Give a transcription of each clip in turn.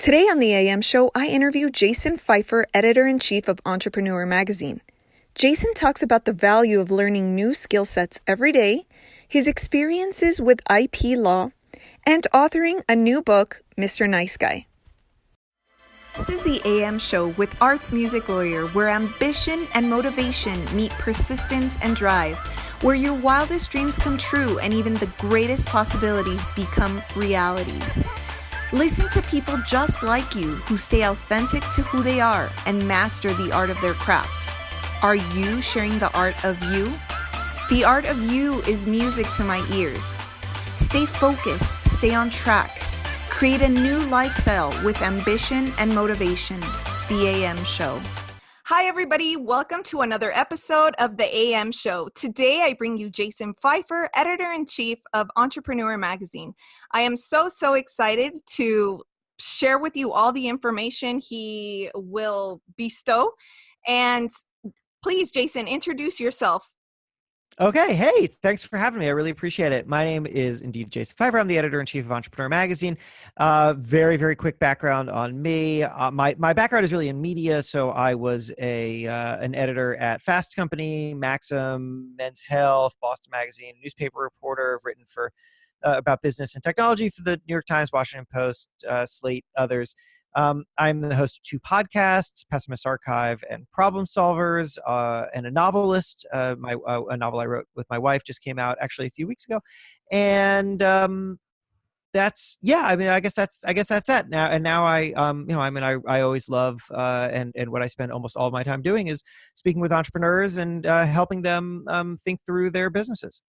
Today on the AM show, I interview Jason Feifer, editor-in-chief of Entrepreneur magazine. Jason talks about the value of learning new skill sets every day, his experiences with IP law, and authoring a new book, Mr. Nice Guy. This is the AM show with Arts Music Lawyer, where ambition and motivation meet persistence and drive, where your wildest dreams come true and even the greatest possibilities become realities. Listen to people just like you who stay authentic to who they are and master the art of their craft. Are you sharing the art of you? The art of you is music to my ears. Stay focused, stay on track. Create a new lifestyle with ambition and motivation. The AM Show. Hi, everybody. Welcome to another episode of the AM Show. Today, I bring you Jason Feifer, editor-in-chief of Entrepreneur magazine. I am so excited to share with you all the information he will bestow. And please, Jason, introduce yourself. Okay. Hey, thanks for having me. I really appreciate it. My name is indeed Jason Feifer. I'm the editor-in-chief of Entrepreneur magazine. Very quick background on me. My background is really in media. So I was an editor at Fast Company, Maxim, Men's Health, Boston Magazine, newspaper reporter. I've written for about business and technology for the New York Times, Washington Post, Slate, others. I'm the host of two podcasts, Pessimist Archive and Problem Solvers, and a novelist. A novel I wrote with my wife just came out actually a few weeks ago, and I guess that's that now. And now I always love and what I spend almost all my time doing is speaking with entrepreneurs and helping them think through their businesses.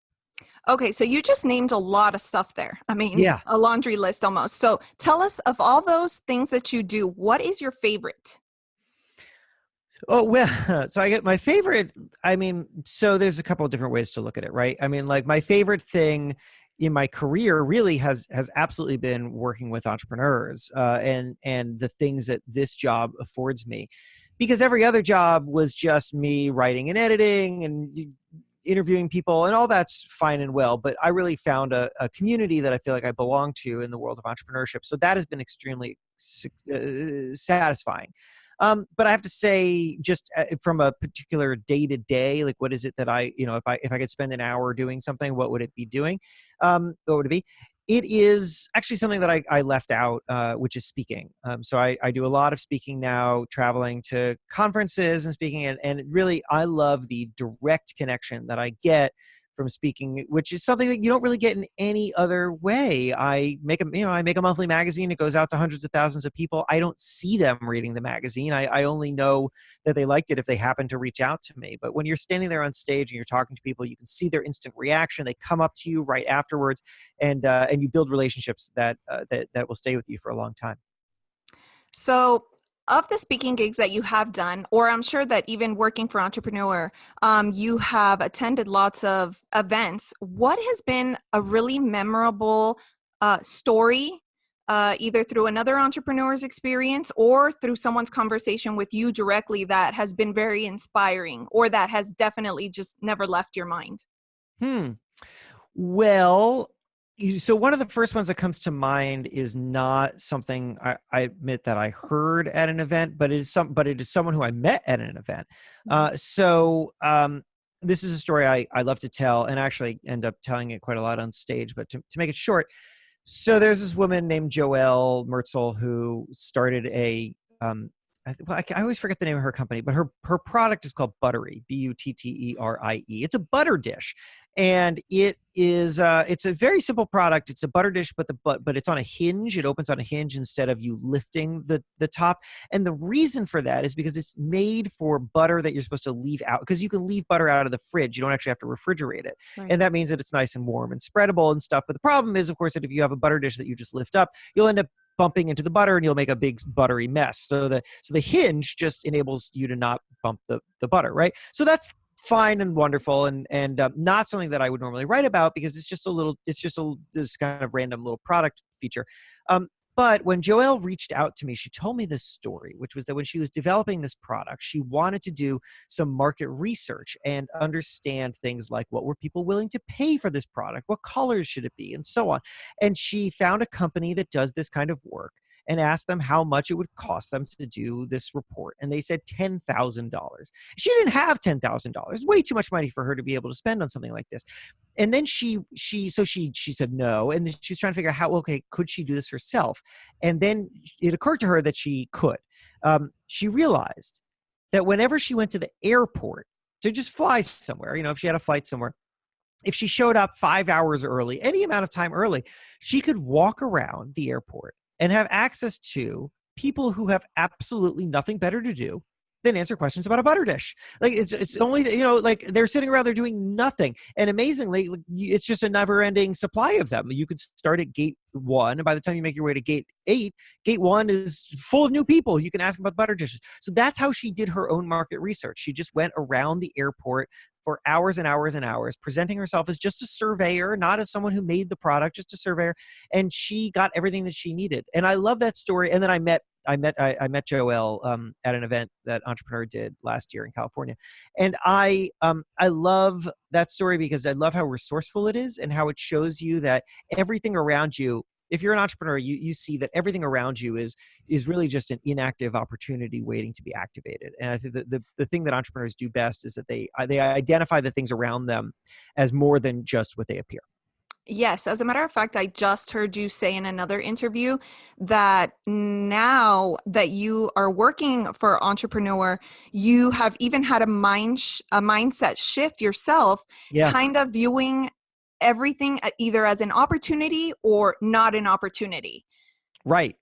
Okay, so you just named a lot of stuff there. I mean, yeah. A laundry list almost. So tell us, of all those things that you do, what is your favorite? Oh, well, so I get my favorite. So there's a couple of different ways to look at it, right? Like my favorite thing in my career really has absolutely been working with entrepreneurs and the things that this job affords me, because every other job was just me writing and editing and interviewing people, and all that's fine and well, but I really found a community that I feel like I belong to in the world of entrepreneurship. So that has been extremely satisfying. But I have to say, just from a particular day to day, like what is it that if I could spend an hour doing something, what would it be doing? What would it be? It is actually something that I left out, which is speaking. So I do a lot of speaking now, traveling to conferences and speaking. And really, I love the direct connection that I get from speaking, which is something that you don't really get in any other way. I make a monthly magazine. It goes out to hundreds of thousands of people. I don't see them reading the magazine. I only know that they liked it if they happen to reach out to me. But when you're standing there on stage and you're talking to people, you can see their instant reaction. They come up to you right afterwards, and you build relationships that will stay with you for a long time. So of the speaking gigs that you have done, or I'm sure that even working for Entrepreneur, you have attended lots of events. What has been a really memorable story, either through another entrepreneur's experience or through someone's conversation with you directly, that has been very inspiring, or that has definitely just never left your mind? Well, so one of the first ones that comes to mind is not something I admit that I heard at an event, but it is someone who I met at an event. This is a story I love to tell, and actually end up telling it quite a lot on stage. But to make it short, so there's this woman named Joelle Mertzel who started I always forget the name of her company, but her product is called Buttery, Butterie. It's a butter dish, and it's a very simple product. It's a butter dish, but it's on a hinge. It opens on a hinge instead of you lifting the top. And the reason for that is because it's made for butter that you're supposed to leave out, because you can leave butter out of the fridge. You don't actually have to refrigerate it, right. And that means that it's nice and warm and spreadable and stuff. But the problem is, of course, that if you have a butter dish that you just lift up, you'll end up bumping into the butter and you'll make a big buttery mess. So the hinge just enables you to not bump the butter, right? So that's fine and wonderful and not something that I would normally write about, because it's just this kind of random little product feature. But when Joelle reached out to me, she told me this story, which was that when she was developing this product, she wanted to do some market research and understand things like, what were people willing to pay for this product? What colors should it be? And so on. And she found a company that does this kind of work. and asked them how much it would cost them to do this report. And they said $10,000. She didn't have $10,000, way too much money for her to be able to spend on something like this. And then she said no. And then she was trying to figure out how, okay, could she do this herself? And then it occurred to her that she could. She realized that whenever she went to the airport to just fly somewhere, if she had a flight somewhere, if she showed up 5 hours early, any amount of time early, she could walk around the airport and have access to people who have absolutely nothing better to do than answer questions about a butter dish. Like it's only, like they're sitting around there doing nothing. And amazingly, it's just a never ending supply of them. You could start at gate 1. And by the time you make your way to gate 8, gate 1 is full of new people. You can ask about butter dishes. So that's how she did her own market research. She just went around the airport for hours and hours and hours, presenting herself as just a surveyor, not as someone who made the product, just a surveyor. And she got everything that she needed. And I love that story. And then I met Joelle at an event that Entrepreneur did last year in California. And I love that story because I love how resourceful it is and how it shows you that everything around you, if you're an entrepreneur, you see that everything around you is really just an inactive opportunity waiting to be activated. And I think the thing that entrepreneurs do best is that they identify the things around them as more than just what they appear. Yes, as a matter of fact, I just heard you say in another interview that now that you are working for Entrepreneur, you have even had a mindset shift yourself, Yeah. kind of viewing everything either as an opportunity or not an opportunity. Right.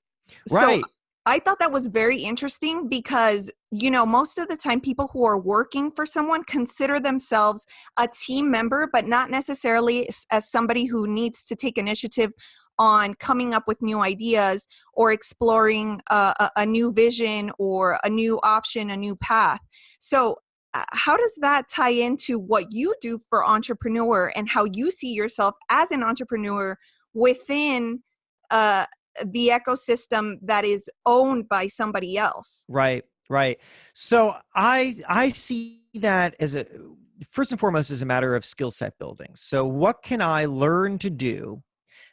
So I thought that was very interesting because, most of the time people who are working for someone consider themselves a team member, but not necessarily as somebody who needs to take initiative on coming up with new ideas or exploring a new vision or a new option, a new path. So how does that tie into what you do for Entrepreneur and how you see yourself as an entrepreneur within the ecosystem that is owned by somebody else? Right. So I see that as first and foremost as a matter of skill set building. So what can I learn to do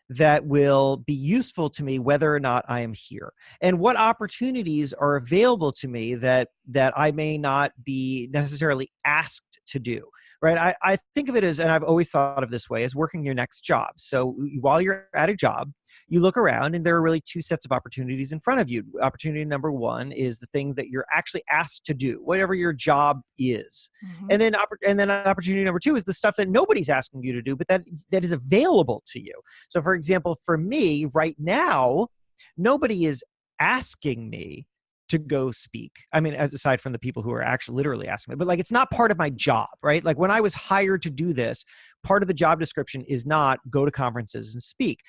that will be useful to me whether or not I am here? And what opportunities are available to me that I may not be necessarily asked to do, right? I think of it as, and I've always thought of this way, as working your next job. So while you're at a job, you look around and there are really two sets of opportunities in front of you. Opportunity number one is the thing that you're actually asked to do, whatever your job is. Mm-hmm. And then opportunity number two is the stuff that nobody's asking you to do, but that is available to you. So for example, for me right now, nobody is asking me to go speak. I mean, aside from the people who are actually literally asking me, but like, it's not part of my job, right? Like when I was hired to do this, part of the job description is not go to conferences and speak.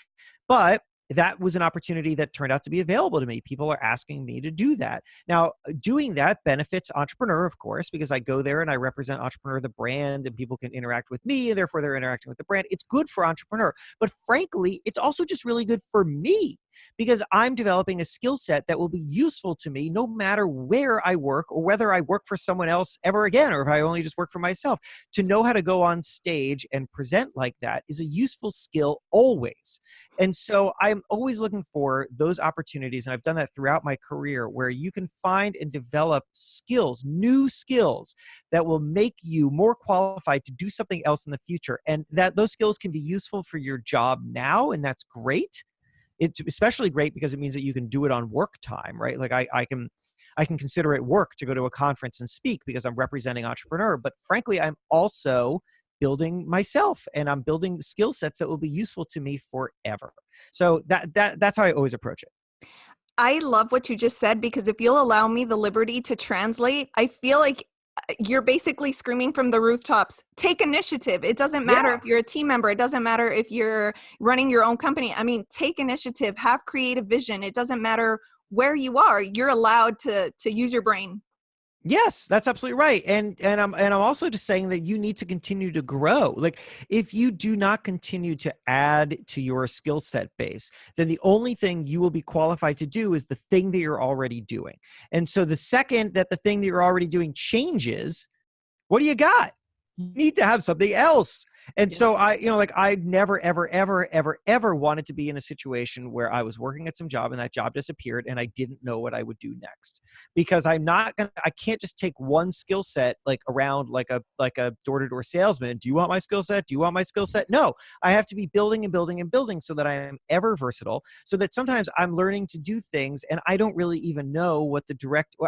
But that was an opportunity that turned out to be available to me. People are asking me to do that. Now, doing that benefits Entrepreneur, of course, because I go there and I represent Entrepreneur, the brand, and people can interact with me, and therefore they're interacting with the brand. It's good for Entrepreneur. But frankly, it's also just really good for me because I'm developing a skill set that will be useful to me no matter where I work or whether I work for someone else ever again, or if I only just work for myself. To know how to go on stage and present like that is a useful skill always. And so I'm always looking for those opportunities, and I've done that throughout my career, where you can find and develop skills, new skills that will make you more qualified to do something else in the future. And that those skills can be useful for your job now, and that's great. It's especially great because it means that you can do it on work time, right? Like I can consider it work to go to a conference and speak because I'm representing Entrepreneur. But frankly, I'm also building myself and I'm building skill sets that will be useful to me forever. So that's how I always approach it. I love what you just said because if you'll allow me the liberty to translate, I feel like you're basically screaming from the rooftops, take initiative. It doesn't matter if you're a team member. It doesn't matter if you're running your own company. I mean, take initiative, have creative vision. It doesn't matter where you are. You're allowed to use your brain. Yes, that's absolutely right. And I'm also just saying that you need to continue to grow. Like if you do not continue to add to your skill set base, then the only thing you will be qualified to do is the thing that you're already doing. And so the second that the thing that you're already doing changes, what do you got? You need to have something else. And Yeah. so I never, ever, ever, ever, ever wanted to be in a situation where I was working at some job and that job disappeared and I didn't know what I would do next. Because I can't just take one skill set like around like a door-to-door salesman. Do you want my skill set? Do you want my skill set? No, I have to be building and building and building so that I am ever versatile, so that sometimes I'm learning to do things and I don't really even know what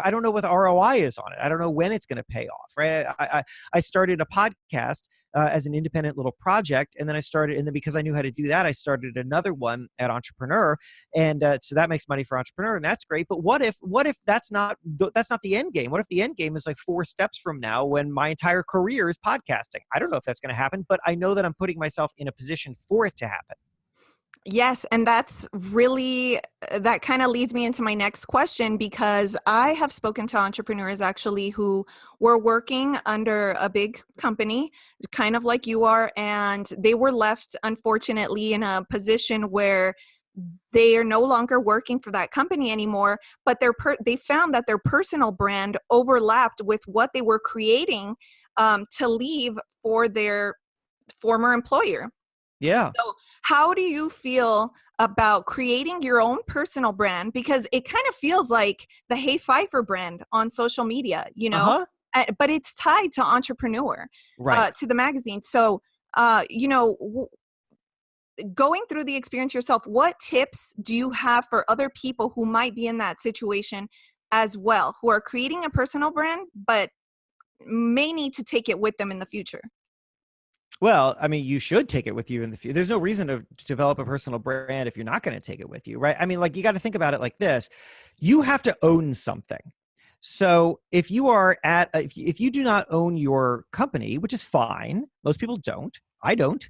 I don't know what the ROI is on it. I don't know when it's going to pay off, right? I started a podcast as an independent little project. And then because I knew how to do that, I started another one at Entrepreneur. And so that makes money for Entrepreneur, and that's great. But what if that's not the end game? What if the end game is like 4 steps from now when my entire career is podcasting? I don't know if that's going to happen, but I know that I'm putting myself in a position for it to happen. Yes, and that's really, that kind of leads me into my next question, because I have spoken to entrepreneurs actually who were working under a big company, kind of like you are, and they were left, unfortunately, in a position where they are no longer working for that company anymore, but they found that their personal brand overlapped with what they were creating to leave for their former employer. Yeah. So how do you feel about creating your own personal brand? Because it kind of feels like the Hey Pfeiffer brand on social media, Uh-huh. but it's tied to Entrepreneur, Right. to the magazine. So, going through the experience yourself, what tips do you have for other people who might be in that situation as well, who are creating a personal brand, but may need to take it with them in the future? Well, I mean, you should take it with you in the future. There's no reason to develop a personal brand if you're not going to take it with you, right? I mean, like, you got to think about it like this. You have to own something. So if if you do not own your company, which is fine, most people don't, I don't,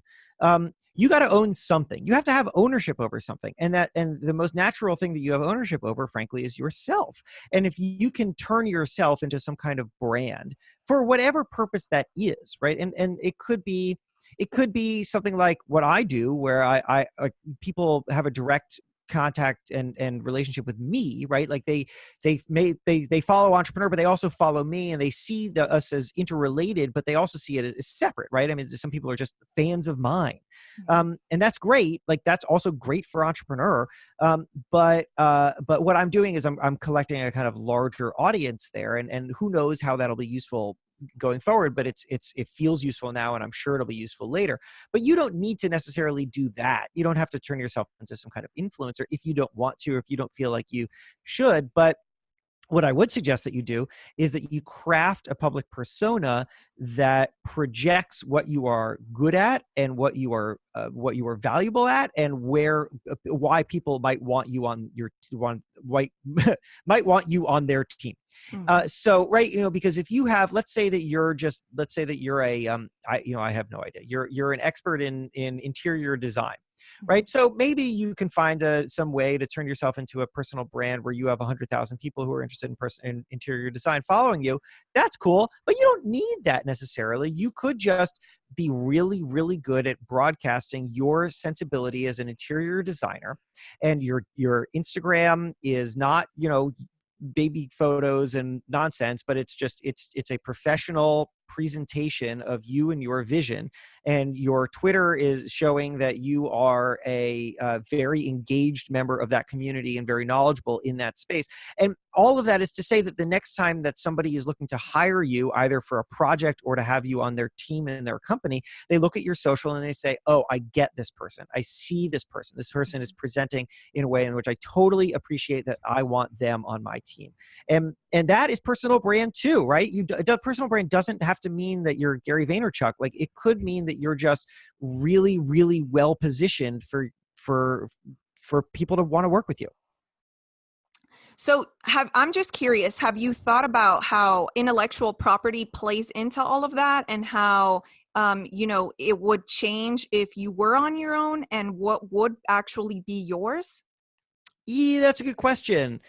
you got to own something. You have to have ownership over something. And the most natural thing that you have ownership over, frankly, is yourself. And if you can turn yourself into some kind of brand for whatever purpose that is, right? And it could be something like what I do, where people have a direct contact and relationship with me, right? Like they follow Entrepreneur, but they also follow me, and they see us as interrelated, but they also see it as separate, right? I mean, some people are just fans of mine, and that's great. Like, that's also great for Entrepreneur. But what I'm doing is I'm collecting a kind of larger audience there, and who knows how that'll be useful going forward, but it feels useful now, and I'm sure it'll be useful later. But you don't need to necessarily do that. You don't have to turn yourself into some kind of influencer if you don't want to, or if you don't feel like you should. But what I would suggest that you do is that you craft a public persona that projects what you are good at and what you are valuable at, and why people might want you on might want you on their team. Mhm. So, right, because if you have, let's say that you're I have no idea. You're an expert in interior design. Right. So maybe you can find some way to turn yourself into a personal brand where you have 100,000 people who are interested in interior design following you. That's cool. But you don't need that necessarily. You could just be really, really good at broadcasting your sensibility as an interior designer. And your Instagram is not, baby photos and nonsense, but it's a professional presentation of you and your vision. And your Twitter is showing that you are a very engaged member of that community and very knowledgeable in that space. And all of that is to say that the next time that somebody is looking to hire you, either for a project or to have you on their team in their company, they look at your social and they say, oh, I get this person. I see this person. This person is presenting in a way in which I totally appreciate that. I want them on my team. And that is personal brand too, right? Personal brand doesn't have to mean that you're Gary Vaynerchuk. Like, it could mean that you're just really, really well positioned for people to want to work with you. So I'm just curious, have you thought about how intellectual property plays into all of that, and how, it would change if you were on your own, and what would actually be yours? Yeah, that's a good question.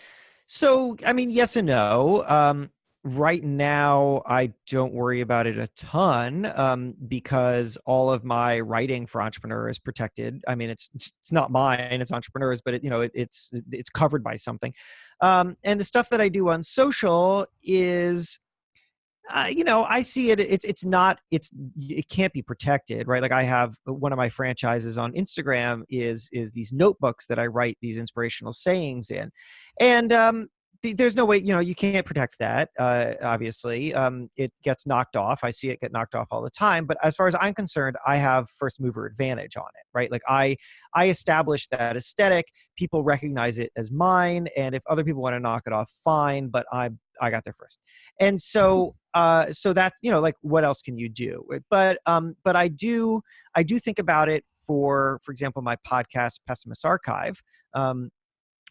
So, I mean, yes and no. Right now, I don't worry about it a ton, because all of my writing for Entrepreneur is protected. I mean, it's not mine; it's Entrepreneur's, but it's covered by something. And the stuff that I do on social is, I see it. It can't be protected, right? Like I have one of my franchises on Instagram is these notebooks that I write these inspirational sayings in, and there's no way, you can't protect that. Obviously, it gets knocked off. I see it get knocked off all the time. But as far as I'm concerned, I have first mover advantage on it, right? Like I established that aesthetic. People recognize it as mine, and if other people want to knock it off, fine. But I got there first. And so that, like, what else can you do? But I do think about it for example, my podcast Pessimist Archive,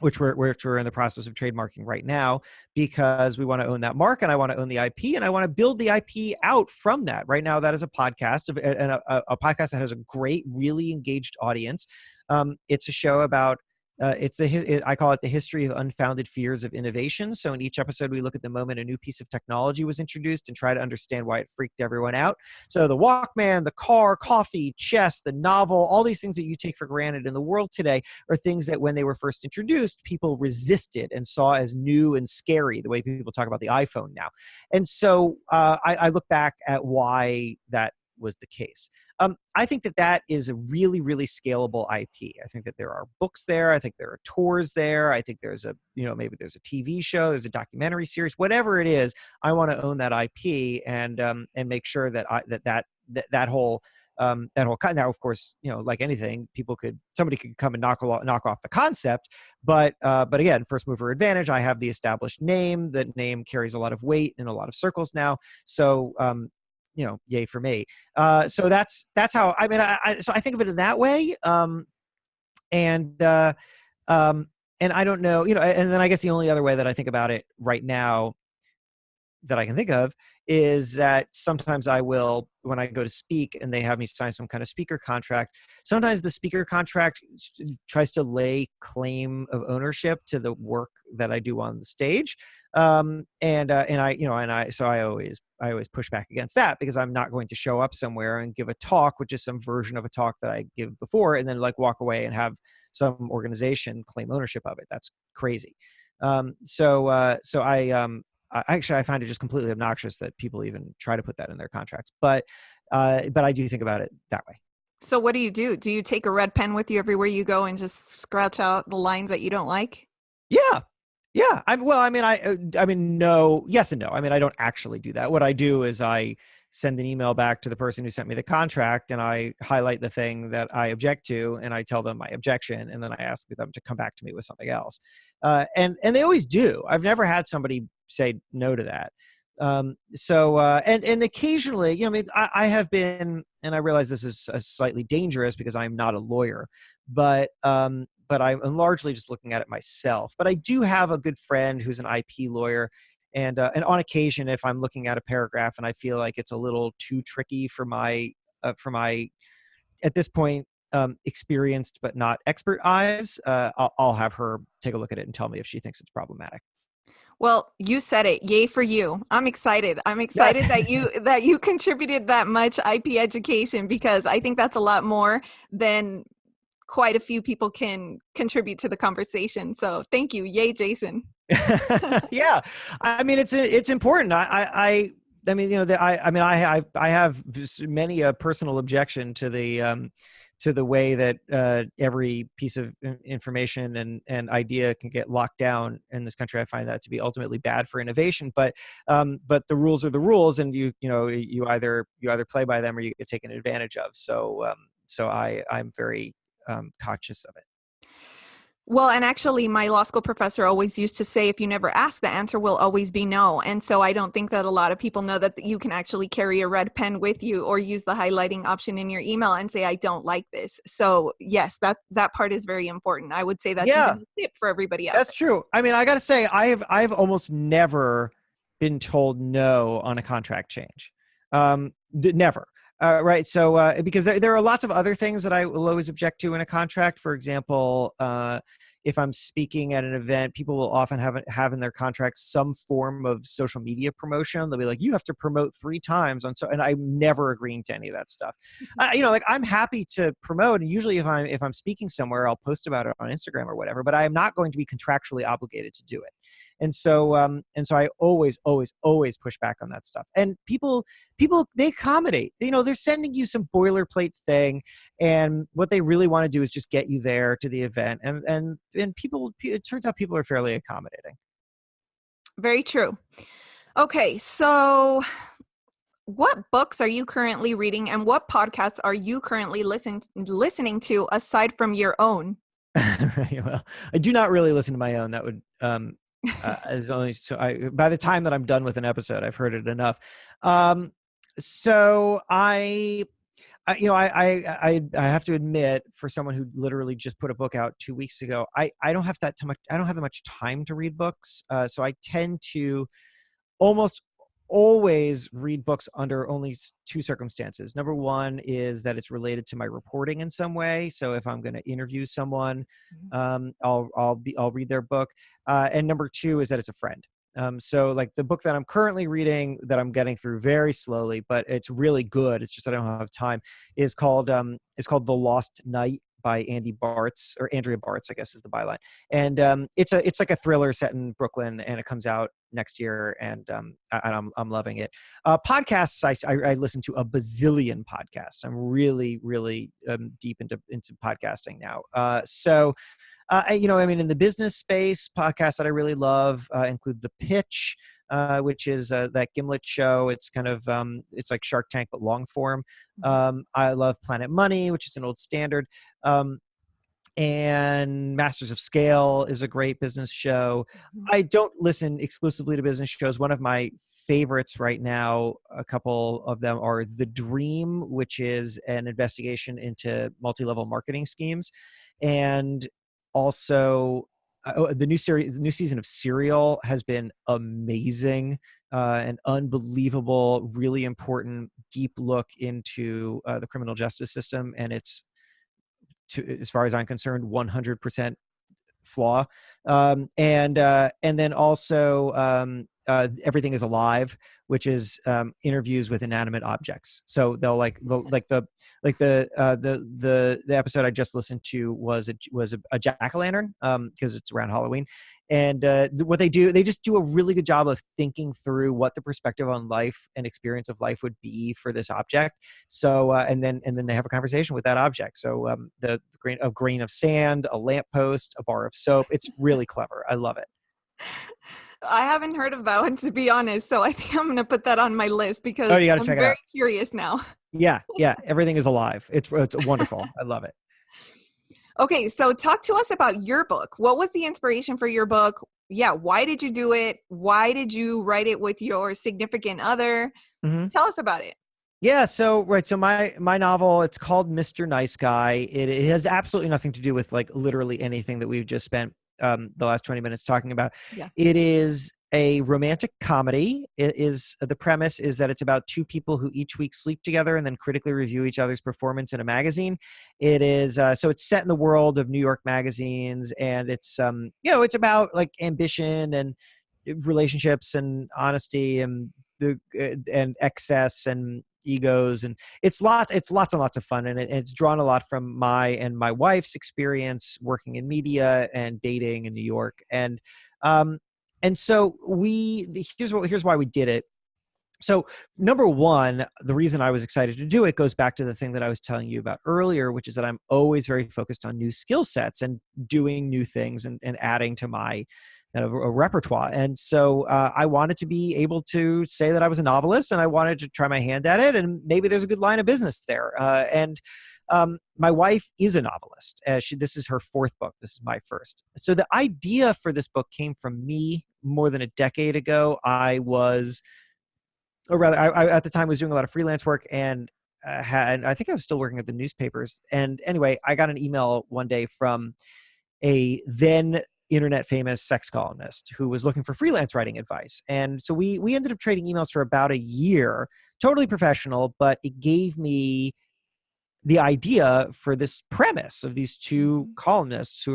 which we're in the process of trademarking right now, because we want to own that mark and I want to own the IP and I want to build the IP out from that. Right now, that is a podcast, and a podcast that has a great, really engaged audience. It's a show about I call it the history of unfounded fears of innovation. So in each episode, we look at the moment a new piece of technology was introduced and try to understand why it freaked everyone out. So the Walkman, the car, coffee, chess, the novel, all these things that you take for granted in the world today are things that when they were first introduced, people resisted and saw as new and scary, the way people talk about the iPhone now. And so I look back at why that was the case. I think that is a really, really scalable IP. I think that there are books there. I think there are tours there. I think there's maybe there's a TV show, there's a documentary series, whatever it is. I want to own that IP and make sure that that whole cut. Now, of course, like anything, somebody could come and knock off the concept, but again, first mover advantage. I have the established name. The name carries a lot of weight in a lot of circles now. So yay for me. So that's how, so I think of it in that way. And I don't know, and then I guess the only other way that I think about it right now that I can think of is that sometimes I will, when I go to speak and they have me sign some kind of speaker contract, sometimes the speaker contract tries to lay claim of ownership to the work that I do on the stage. So I always push back against that, because I'm not going to show up somewhere and give a talk, which is some version of a talk that I give before, and then like walk away and have some organization claim ownership of it. That's crazy. I find it just completely obnoxious that people even try to put that in their contracts. But I do think about it that way. So what do you do? Do you take a red pen with you everywhere you go and just scratch out the lines that you don't like? Yeah. Yeah. No, yes and no. I don't actually do that. What I do is I send an email back to the person who sent me the contract, and I highlight the thing that I object to, and I tell them my objection, and then I ask them to come back to me with something else. And they always do. I've never had somebody say no to that. And occasionally, I have been, and I realize this is slightly dangerous because I'm not a lawyer, but I'm largely just looking at it myself. But I do have a good friend who's an IP lawyer, and on occasion, if I'm looking at a paragraph and I feel like it's a little too tricky for my at this point experienced but not expert eyes, I'll have her take a look at it and tell me if she thinks it's problematic. Well, you said it. Yay for you. I'm excited. I'm excited that you contributed that much IP education, because I think that's a lot more than quite a few people can contribute to the conversation. So thank you. Yay, Jason. Yeah. It's important. I have many a personal objection to the way that every piece of information and idea can get locked down in this country. I find that to be ultimately bad for innovation. But the rules are the rules, and you either play by them or you get taken advantage of. So I'm very conscious of it. Well, and actually, my law school professor always used to say, if you never ask, the answer will always be no. And so I don't think that a lot of people know that you can actually carry a red pen with you or use the highlighting option in your email and say, I don't like this. So yes, that part is very important. I would say that's a tip for everybody else. That's true. I got to say, I've almost never been told no on a contract change. Never. Right. So because there are lots of other things that I will always object to in a contract. For example, if I'm speaking at an event, people will often have in their contract some form of social media promotion. They'll be like, you have to promote 3 times and I'm never agreeing to any of that stuff. I'm happy to promote, and usually if I'm speaking somewhere, I'll post about it on Instagram or whatever, but I am not going to be contractually obligated to do it. And so I always push back on that stuff. And people, they accommodate. They're sending you some boilerplate thing, and what they really want to do is just get you there to the event. And people, it turns out people are fairly accommodating. Very true. Okay, so what books are you currently reading, and what podcasts are you currently listening to aside from your own? Right, well, I do not really listen to my own. That would as only so by the time that I'm done with an episode, I've heard it enough. So I have to admit, for someone who literally just put a book out 2 weeks ago, I don't have that much. I don't have that much time to read books. So I tend to almost always read books under only two circumstances. Number one is that it's related to my reporting in some way. So if I'm going to interview someone, I'll read their book. And number two is that it's a friend. So like the book that I'm currently reading, that I'm getting through very slowly, but it's really good, it's just I don't have time, is called The Lost Night by Andrea Bartz, I guess is the byline. And it's like a thriller set in Brooklyn, and it comes out next year, and I'm loving it. Podcasts, I listen to a bazillion podcasts. I'm really deep into podcasting now. In the business space, podcasts that I really love include The Pitch, which is that Gimlet show. It's kind of it's like Shark Tank but long form. I love Planet Money, which is an old standard. And Masters of Scale is a great business show. I don't listen exclusively to business shows. One of my favorites right now, a couple of them are The Dream, which is an investigation into multi-level marketing schemes, and also the new season of Serial has been amazing. An unbelievable, really important, deep look into the criminal justice system, and it's, as far as I'm concerned, 100% flaw. And then also Everything is Alive, which is interviews with inanimate objects. So they'll the episode I just listened to was a jack-o'-lantern, because it's around Halloween. And what they do, they just do a really good job of thinking through what the perspective on life and experience of life would be for this object. So and then they have a conversation with that object. So the grain of sand, a lamppost, a bar of soap. It's really clever. I love it. I haven't heard of that one, to be honest, so I think I'm going to put that on my list because you gotta I'm check it very out. curious now. Yeah. Everything is Alive. It's wonderful. I love it. Okay, so talk to us about your book. What was the inspiration for your book? Yeah, why did you do it? Why did you write it with your significant other? Mm-hmm. Tell us about it. Yeah, so my novel, it's called Mr. Nice Guy. It has absolutely nothing to do with like literally anything that we've just spent the last 20 minutes talking about. Yeah. It is a romantic comedy. The premise is that it's about two people who each week sleep together and then critically review each other's performance in a magazine. It is so it's set in the world of New York magazines, and it's it's about like ambition and relationships and honesty and and excess and egos, and it's lots and lots of fun, and it's drawn a lot from my and my wife's experience working in media and dating in New York. And so here's why we did it. So number one, the reason I was excited to do it goes back to the thing that I was telling you about earlier, which is that I'm always very focused on new skill sets and doing new things and adding to my kind of a repertoire. And so I wanted to be able to say that I was a novelist, and I wanted to try my hand at it, and maybe there's a good line of business there. And my wife is a novelist. This is her fourth book. This is my first. So the idea for this book came from me more than a decade ago. I at the time was doing a lot of freelance work, and I think I was still working at the newspapers. And anyway, I got an email one day from a then internet famous sex columnist who was looking for freelance writing advice. And so we ended up trading emails for about a year, totally professional, but it gave me the idea for this premise of these two columnists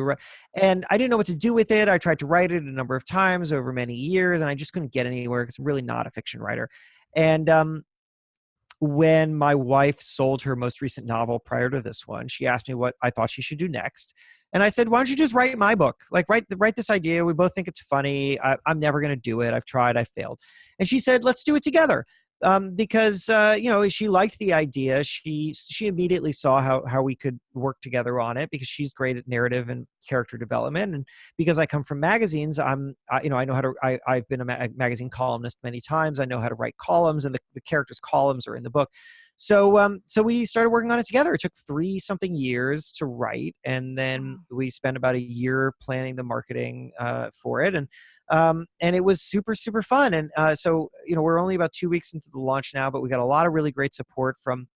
and I didn't know what to do with it. I tried to write it a number of times over many years, and I just couldn't get anywhere because I'm really not a fiction writer. And when my wife sold her most recent novel prior to this one, she asked me what I thought she should do next. And I said, why don't you just write my book? Like, write this idea. We both think it's funny. I'm never going to do it. I've tried. I failed. And she said, let's do it together. Because she liked the idea. She immediately saw how we could work together on it, because she's great at narrative and character development, and because I come from magazines, I know how to. I've been a magazine columnist many times. I know how to write columns, and the characters' columns are in the book. So we started working on it together. It took 3-something years to write, and then we spent about a year planning the marketing for it, and it was super, super fun. And so we're only about 2 weeks into the launch now, but we got a lot of really great support from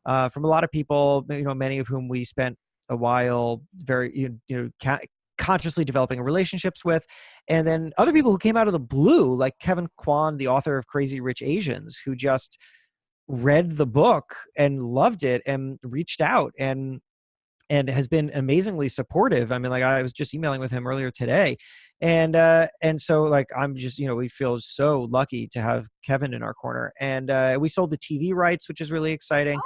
a lot of people. Many of whom we spent a while very consciously developing relationships with, and then other people who came out of the blue, like Kevin Kwan, the author of Crazy Rich Asians, who just read the book and loved it and reached out and has been amazingly supportive. I mean, like, I was just emailing with him earlier today, and so, like, I'm just, we feel so lucky to have Kevin in our corner, and we sold the TV rights, which is really exciting.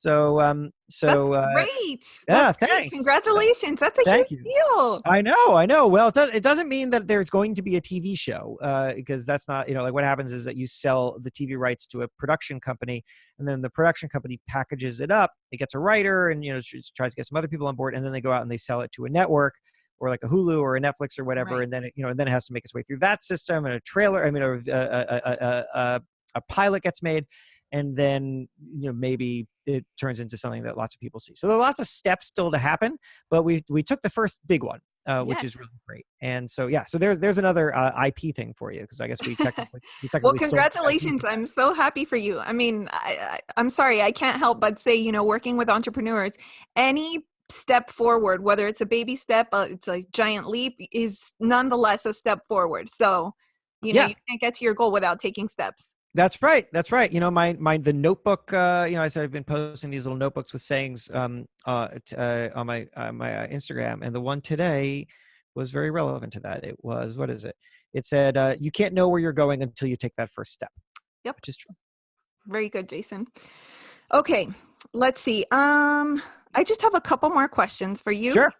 That's great. Yeah, That's great. thanks. Congratulations. That's a Thank huge you. deal. I know. Well, it doesn't mean that there's going to be a TV show, because that's not, like, what happens is that you sell the TV rights to a production company, and then the production company packages it up. It gets a writer, and tries to get some other people on board, and then they go out and they sell it to a network, or like a Hulu or a Netflix or whatever, Right. and then it has to make its way through that system, and a trailer. I mean, a pilot gets made, and then maybe it turns into something that lots of people see. So there are lots of steps still to happen, but we took the first big one, which is really great. And so so there's another IP thing for you, because I guess we technically Well, sold congratulations. I'm so happy for you. I mean, I'm sorry, I can't help but say, working with entrepreneurs, any step forward, whether it's a baby step, it's a giant leap, is nonetheless a step forward. So, you can't get to your goal without taking steps. That's right. The notebook. I said I've been posting these little notebooks with sayings on my Instagram, and the one today was very relevant to that. It was, what is it? It said, "You can't know where you're going until you take that first step." Yep, which is true. Very good, Jason. Okay, let's see. I just have a couple more questions for you. Sure.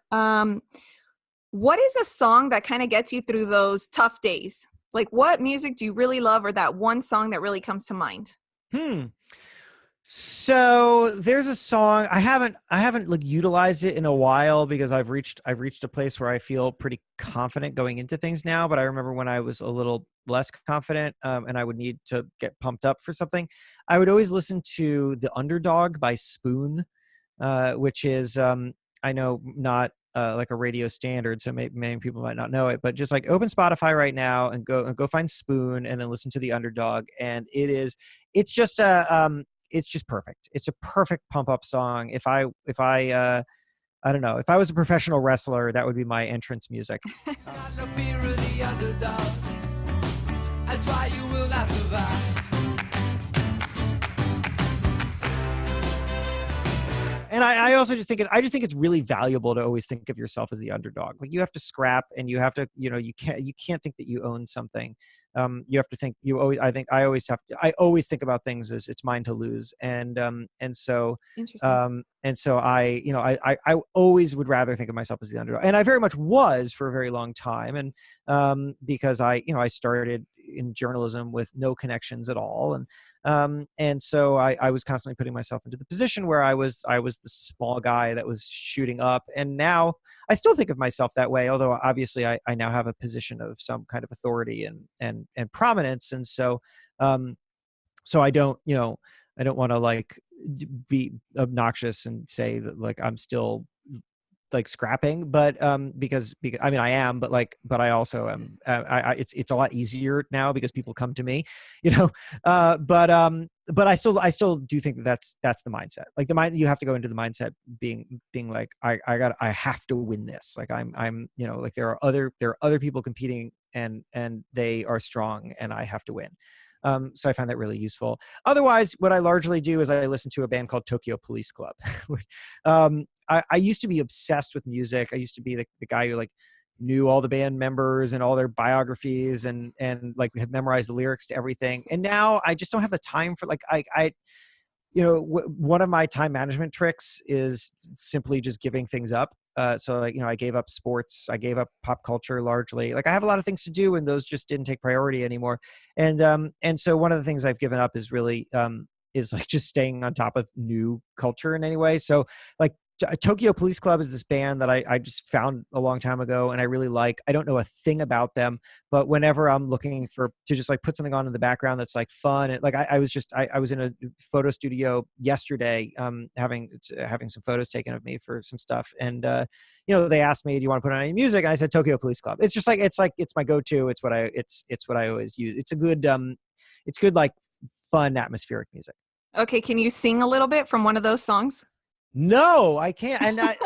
What is a song that kind of gets you through those tough days? Like, what music do you really love, or that one song that really comes to mind? So there's a song I haven't like utilized it in a while, because I've reached a place where I feel pretty confident going into things now. But I remember when I was a little less confident, and I would need to get pumped up for something, I would always listen to "The Underdog" by Spoon, which is I know not like a radio standard, so many people might not know it, but just like open Spotify right now and go find Spoon, and then listen to "The Underdog," and it's just perfect. It's a perfect pump up song. If I don't know, if I was a professional wrestler, that would be my entrance music. That's why you will not survive. And I also just think it's really valuable to always think of yourself as the underdog. Like, you have to scrap, and you have to, you can't think that you own something. You have to think I always think about things as it's mine to lose. And so I always would rather think of myself as the underdog. And I very much was for a very long time. And because I started in journalism with no connections at all. And so I was constantly putting myself into the position where I was the small guy that was shooting up. And now I still think of myself that way, although obviously I now have a position of some kind of authority and prominence. And so I don't want to like be obnoxious and say that like I'm still like scrapping, but because I mean I am, but I also am. It's a lot easier now because people come to me, but I still do think that's the mindset. Like you have to go into the mindset being like I have to win this. Like I'm like there are other people competing and they are strong and I have to win. So I find that really useful. Otherwise, what I largely do is I listen to a band called Tokyo Police Club. I used to be obsessed with music. I used to be the guy who like knew all the band members and all their biographies and like had memorized the lyrics to everything. And now I just don't have the time for like one of my time management tricks is simply just giving things up. So like, I gave up sports, I gave up pop culture largely. Like I have a lot of things to do and those just didn't take priority anymore. And so one of the things I've given up is really, is like just staying on top of new culture in any way. So like Tokyo Police Club is this band that I just found a long time ago and I really like. I don't know a thing about them, but whenever I'm looking to just like put something on in the background that's like fun, and like I was in a photo studio yesterday, having some photos taken of me for some stuff, and they asked me, do you want to put on any music? And I said Tokyo Police Club. It's just like it's my go-to. It's what I always use. It's a good like fun atmospheric music. Okay, can you sing a little bit from one of those songs? No, I can't. And I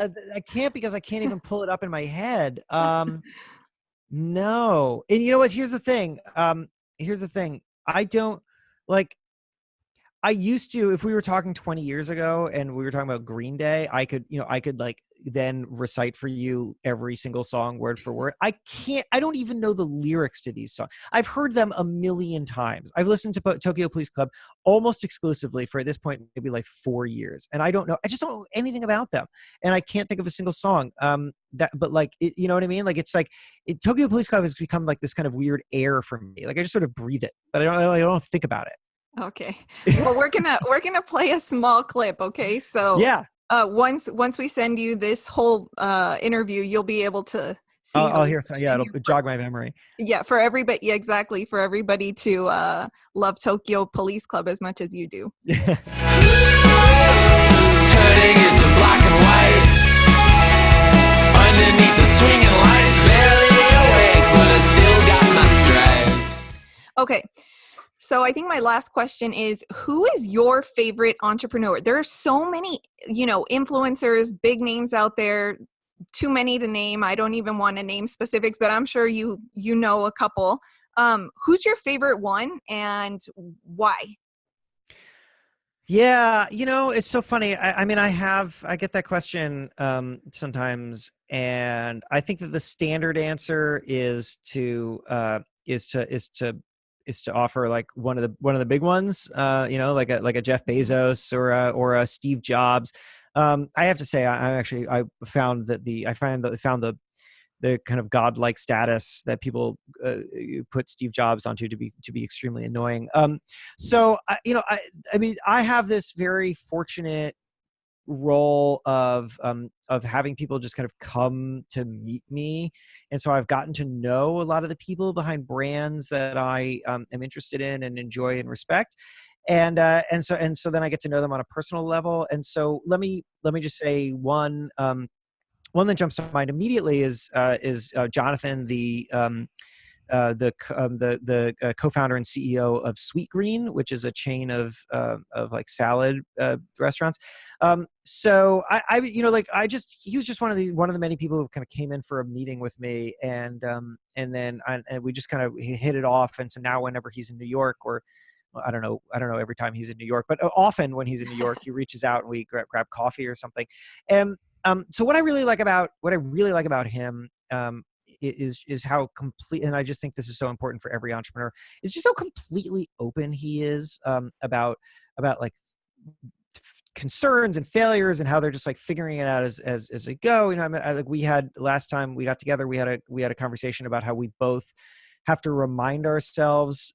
can't because I can't even pull it up in my head. No. And you know what? Here's the thing. I don't like, I used to, if we were talking 20 years ago and we were talking about Green Day, I could like then recite for you every single song word for word. I don't even know the lyrics to these songs. I've heard them a million times. I've listened to Tokyo Police Club almost exclusively for, at this point, maybe like 4 years. And I just don't know anything about them. And I can't think of a single song. But like, you know what I mean? Like, it's like Tokyo Police Club has become like this kind of weird air for me. Like I just sort of breathe it, but I don't think about it. Okay. Well, we're gonna play a small clip. Okay. So yeah. Once we send you this whole interview, you'll be able to see. I'll hear some. Yeah, it'll jog my memory. Yeah, for everybody. Yeah, exactly. For everybody to love Tokyo Police Club as much as you do. Turning into black and white. Underneath the swinging lights, barely awake, but I still got my stripes. Okay. So I think my last question is, who is your favorite entrepreneur? There are so many, influencers, big names out there, too many to name. I don't even want to name specifics, but I'm sure you know a couple. Who's your favorite one and why? Yeah, it's so funny. I mean, I get that question sometimes, and I think that the standard answer is to offer like one of the big ones, like a Jeff Bezos or a Steve Jobs. I have to say, I found the kind of godlike status that people put Steve Jobs onto to be extremely annoying. So I mean, I have this very fortunate role of having people just kind of come to meet me, and so I've gotten to know a lot of the people behind brands that I am interested in and enjoy and respect, and so then I get to know them on a personal level. And so let me just say one that jumps to mind immediately is Jonathan, the co-founder and CEO of Sweetgreen, which is a chain of like salad restaurants. So he was just one of the many people who kind of came in for a meeting with me, and then we just kind of hit it off. And so now whenever he's in New York, or I don't know every time he's in New York, but often when he's in New York, he reaches out and we grab coffee or something. And so what I really like about him is how complete, and I just think this is so important for every entrepreneur, is just how completely open he is about like concerns and failures and how they're just like figuring it out as they go. Like we had last time we got together, we had a conversation about how we both have to remind ourselves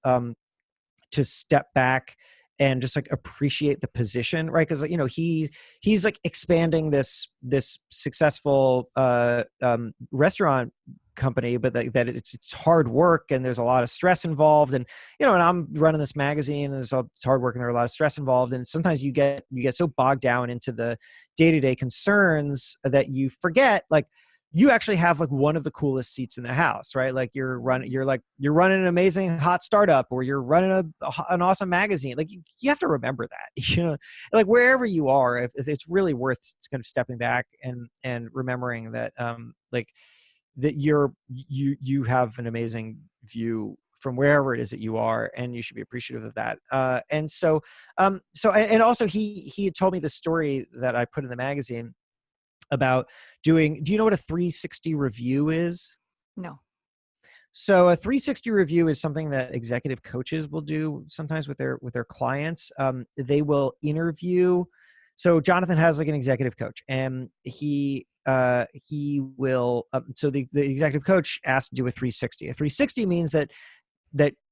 to step back and just like appreciate the position, right? Because he's like expanding this successful restaurant company, but that it's hard work and there's a lot of stress involved, and and I'm running this magazine and it's hard work and there's a lot of stress involved, and sometimes you get so bogged down into the day-to-day concerns that you forget like you actually have like one of the coolest seats in the house, right? Like you're running an amazing hot startup, or you're running an awesome magazine. Like you have to remember that, like wherever you are, if it's really worth kind of stepping back and remembering that, like that you have an amazing view from wherever it is that you are, and you should be appreciative of that. And also he had told me the story that I put in the magazine about do you know what a 360 review is? No. So a 360 review is something that executive coaches will do sometimes with their clients. They will interview. So Jonathan has like an executive coach, and he will. So the executive coach asked to do a 360. A 360 means that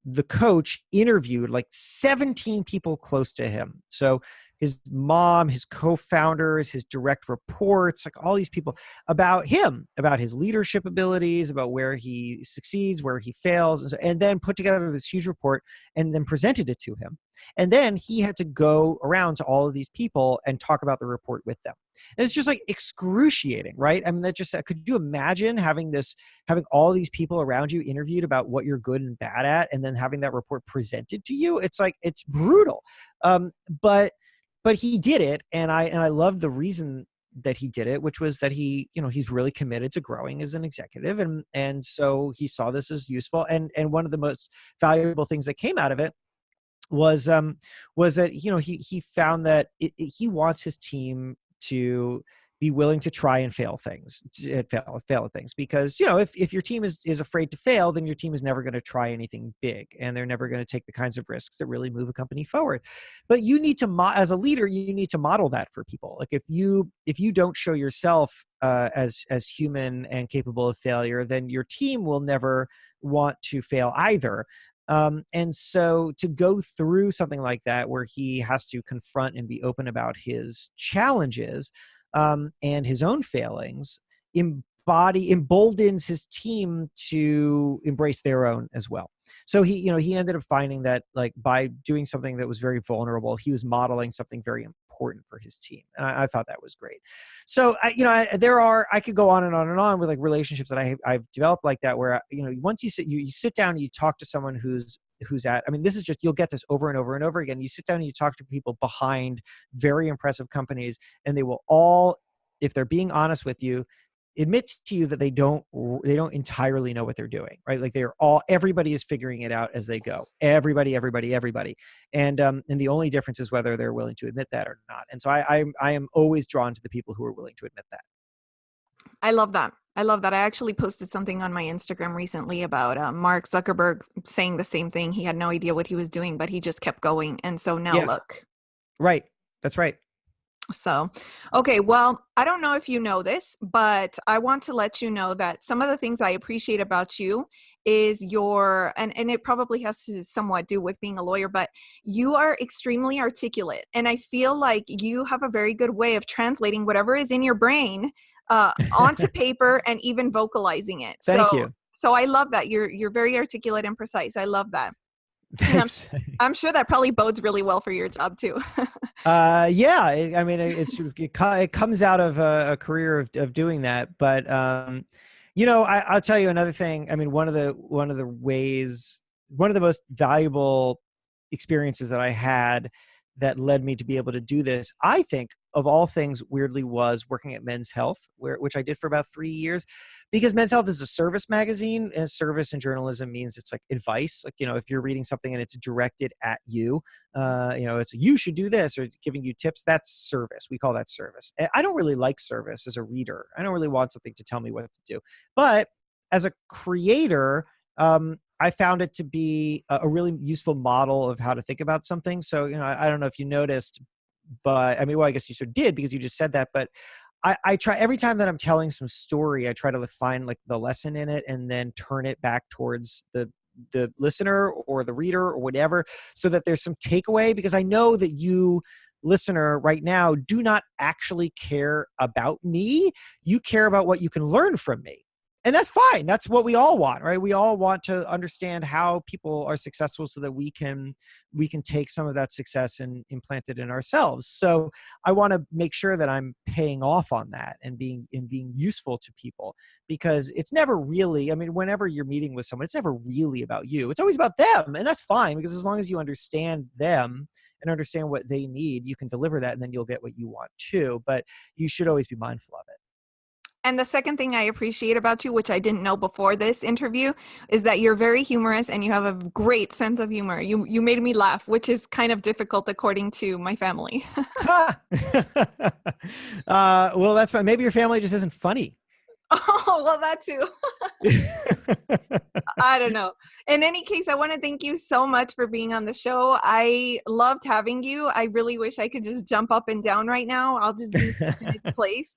the coach interviewed like 17 people close to him. So his mom, his co-founders, his direct reports, like all these people about him, about his leadership abilities, about where he succeeds, where he fails, and then put together this huge report and then presented it to him. And then he had to go around to all of these people and talk about the report with them. And it's just like excruciating, right? I mean, that just, could you imagine having all these people around you interviewed about what you're good and bad at, and then having that report presented to you? It's like, it's brutal. But he did it, and I love the reason that he did it, which was that he's really committed to growing as an executive, and so he saw this as useful. And one of the most valuable things that came out of it was that he found that he wants his team to be willing to try and fail at things, because if your team is afraid to fail, then your team is never going to try anything big, and they're never going to take the kinds of risks that really move a company forward. But you need to as a leader, you need to model that for people. Like if you don't show yourself as human and capable of failure, then your team will never want to fail either. And so to go through something like that, where he has to confront and be open about his challenges and his own failings, emboldens his team to embrace their own as well. So he ended up finding that, like, by doing something that was very vulnerable, he was modeling something very important for his team. And I thought that was great. So I could go on and on and on with like relationships that I've developed like that, where once you sit down and you talk to someone who's at, I mean, this is just, you'll get this over and over and over again. You sit down and you talk to people behind very impressive companies, and they will all, if they're being honest with you, admit to you that they don't entirely know what they're doing, right? Like everybody is figuring it out as they go. Everybody. And the only difference is whether they're willing to admit that or not. And so I am always drawn to the people who are willing to admit that. I love that. I actually posted something on my Instagram recently about Mark Zuckerberg saying the same thing. He had no idea what he was doing, but he just kept going. And so now look. Right. That's right. So, okay, well, I don't know if you know this, but I want to let you know that some of the things I appreciate about you is and it probably has to somewhat do with being a lawyer, but you are extremely articulate. And I feel like you have a very good way of translating whatever is in your brain onto paper and even vocalizing it. Thank you. So I love that. You're very articulate and precise. I love that. Thanks. I'm sure that probably bodes really well for your job too. Yeah, I mean, it comes out of a career of doing that. But I'll tell you another thing. I mean, one of the most valuable experiences that I had that led me to be able to do this, I think, of all things, weirdly, was working at Men's Health, which I did for about 3 years, because Men's Health is a service magazine, and service in journalism means it's like advice. Like, if you're reading something and it's directed at you, it's you should do this, or giving you tips, that's service. We call that service. I don't really like service as a reader. I don't really want something to tell me what to do. But as a creator, I found it to be a really useful model of how to think about something. So, I don't know if you noticed, but I mean, well, I guess you sort of did, because you just said that, but I try, every time that I'm telling some story, I try to find like the lesson in it and then turn it back towards the listener or the reader or whatever, so that there's some takeaway, because I know that you, listener, right now do not actually care about me. You care about what you can learn from me. And that's fine. That's what we all want, right? We all want to understand how people are successful so that we can take some of that success and implant it in ourselves. So I want to make sure that I'm paying off on that and being useful to people, because it's never really, I mean, whenever you're meeting with someone, it's never really about you. It's always about them. And that's fine, because as long as you understand them and understand what they need, you can deliver that, and then you'll get what you want too. But you should always be mindful of it. And the second thing I appreciate about you, which I didn't know before this interview, is that you're very humorous and you have a great sense of humor. You made me laugh, which is kind of difficult according to my family. Well, that's fine. Maybe your family just isn't funny. Oh, well, that too. I don't know. In any case, I want to thank you so much for being on the show. I loved having you. I really wish I could just jump up and down right now. I'll just leave this in its place.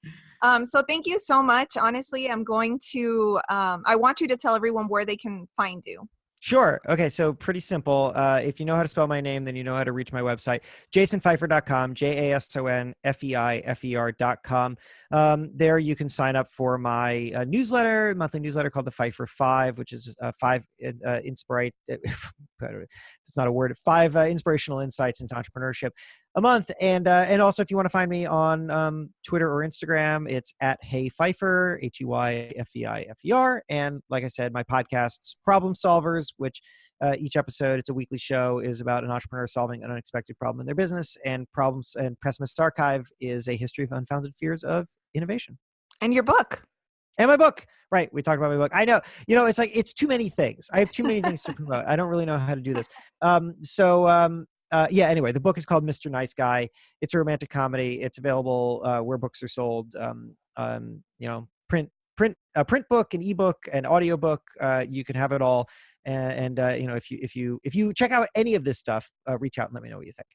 So thank you so much. Honestly, I'm going to, I want you to tell everyone where they can find you. Sure. Okay. So pretty simple. If you know how to spell my name, then you know how to reach my website, jasonfeifer.com, JASONFEIFER.com. There you can sign up for my newsletter, monthly newsletter called the Feifer 5, which is five inspirate. It's not a word. 5 inspirational insights into entrepreneurship a month. And also if you want to find me on Twitter or Instagram, it's at Hey Feifer, HEYFEIFER. And like I said, my podcasts, Problem Solvers, which each episode, it's a weekly show, is about an entrepreneur solving an unexpected problem in their business. And Pessimist's Archive is a history of unfounded fears of innovation. And your book. And my book, right? We talked about my book. I know, it's like, it's too many things. I have too many things to promote. I don't really know how to do this. Anyway, the book is called Mr. Nice Guy. It's a romantic comedy. It's available where books are sold. Print book, an ebook, an audiobook. You can have it all. And if you check out any of this stuff, reach out and let me know what you think.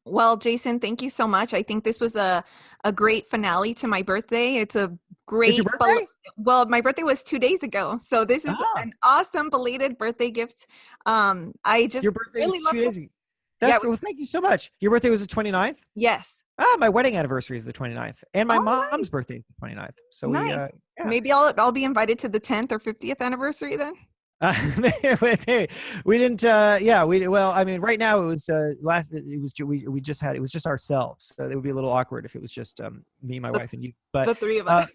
Well, Jason, thank you so much. I think this was a great finale to my birthday. It's a great. It's your birthday? Well, my birthday was 2 days ago, so this is an awesome belated birthday gift. I just your birthday really was 2 days ago. That's cool. Well, thank you so much. Your birthday was the 29th? Yes. My wedding anniversary is the 29th, and my mom's nice. Birthday is the 29th. So nice. Maybe I'll be invited to the 10th or 50th anniversary then. Maybe. We didn't. Right now it was we just had, it was just ourselves. So it would be a little awkward if it was just me, my wife, and you. But the three of us.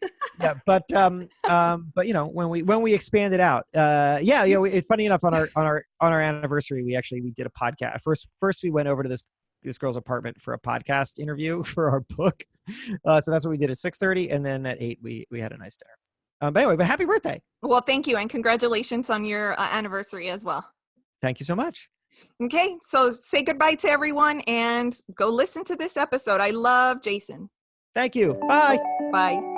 But when we expand it out, it's funny enough, on our anniversary, we did a podcast. First we went over to this girl's apartment for a podcast interview for our book. So that's what we did at 6:30, and then at 8 we had a nice dinner. But happy birthday. Well, thank you. And congratulations on your anniversary as well. Thank you so much. Okay. So say goodbye to everyone and go listen to this episode. I love Jason. Thank you. Bye. Bye.